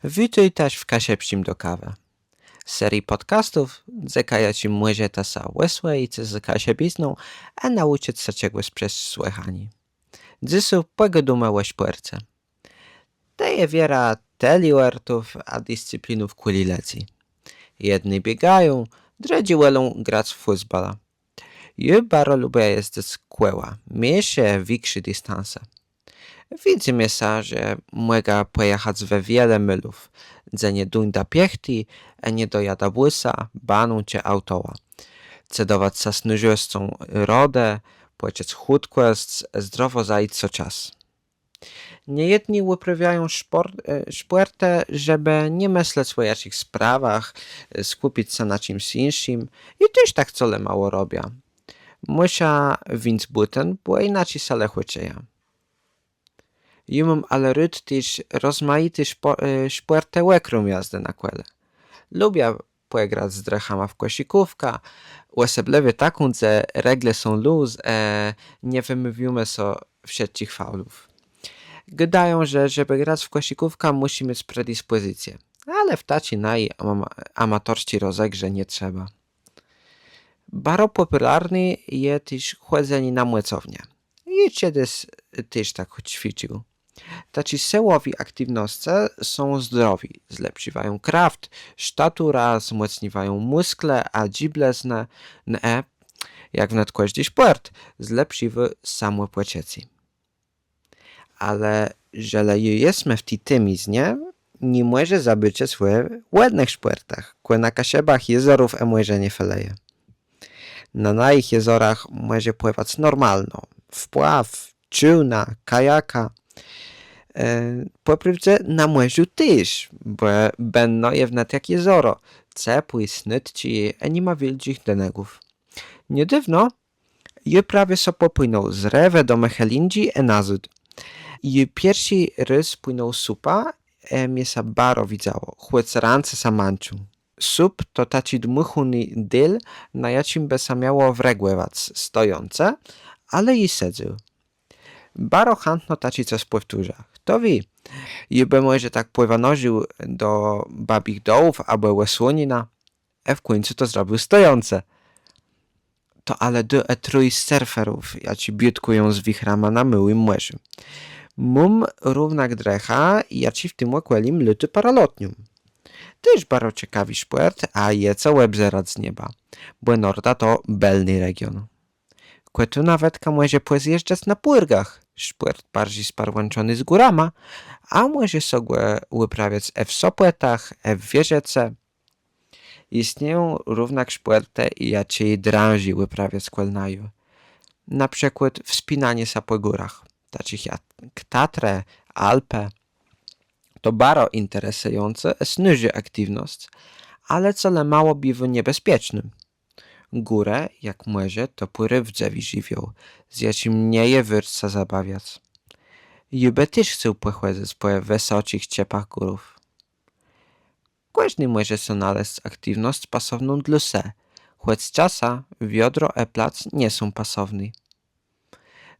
Witaj też w Kasiepsim do kawy. Z serii podcastów zekaja ci młyzie tasa łysłej z Kasiebizną, a nauczyć się czegoś przez słuchanie. Dzisu pogodumałeś puerce. Teje wiera teliwertów a dyscyplinów kulileci. Jedni biegają, drudzy wolą grać w futbala. Ja bardzo lubię jeździć z kółła, mniejsze, większe dystanse. Widzimy się, że mogę pojechać we wiele mylów, gdzie nie dojda piechty, a nie dojada busa, banu czy autoła. Cedować się z nużostą rodę, płacić chudkość, zdrowo zajść co czas. Niejedni uprawiają sportę, żeby nie myśleć o jakichś sprawach, skupić się na czymś innym i też tak wcale mało robię. Muszę więc buten, bo inaczej się lechucieja. Ja mam ale ryd też rozmaity sporty łekrum jazdy na kole. Lubię pograć z drechama w kosikówka, osobliwie taką, że regle są luz, nie wymówimy so wszystkich faulów. Gdają, że żeby grać w kosikówka musi mieć predyspozycję, ale w taci amatorści rozegrze nie trzeba. Bardzo popularny jest też chodzenie na młecownię. I kiedyś też tak ćwiczył. Taci sełowi aktywności są zdrowi, zlepszywają kraft, statura, wzmocniwają muskle, a dziblesne, jak w nadkładzie sport, zlepszywy samopłacieci. Ale jeżeli jesteśmy w tytymiznie, nie może zabycie swoje ładnych sportach, które na kasiebach jezorów może nie feleje. Na ich jezorach może pływać normalno, wpław, czółna, kajaka. Poprawdźe na morzu też, bo będą jewnet jak jezoro, ciepły, snytci, a nie ma wielkich denegów. Niedawno je prawie so popłynął z Rewe do Mechelindzi i nazad. Je pierwszy raz płynął supa, mnie sa baro widzało, chłec rance sa manczył. Sup to taci dmuchuny dyl, na jakim by sa miało wregływać, stojące, ale i sedził. Baro chętno taci coś powtórza. Kto wie, jeby może tak pływanożył do babich dołów albo łesłonina, a w końcu to zrobił stojące. To ale do trój surferów, jaci biutkują z wichrama na myłym morzu. Mum równak drecha, jaci w tym okwelim luty paralotnium. Też bardzo ciekawy sport, a je co łeb zerać z nieba, bo Norda to belny region. Kwetu nawet może pozjeżdżać na płyrgach, sport bardziej sparłączony z górama, a może sobie uprawiać w sopłetach, w wieżece. Istnieją równak sporty, jakie drąży uprawiać kolnaju. Na przykład wspinanie się po górach, takich jak Tatre, Alpe. To bardzo interesujące, snuży aktywność, ale wcale mało bywa niebezpiecznym. Górę, jak może, to porywdze żywioł, z jakim nie je wyrca zabawiać. Jube też chcą pochodzić po wysokich ciepach górów. Każdy może się znaleźć aktywność pasowną dla se, choć czasa wiodro i plac nie są pasowni.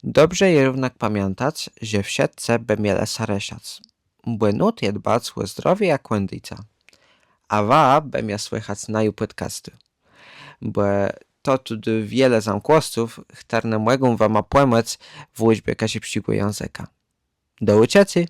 Dobrze je równak pamiętać, że w siatce by miele sareszać, bo nut je dbać o zdrowie jak kondycja. A wa by mia słychać na podcasty, bo to tu wiele zamkłosów, które mogą wam pomóc w łuźbie kasiepskiego języka. Do ucieczki!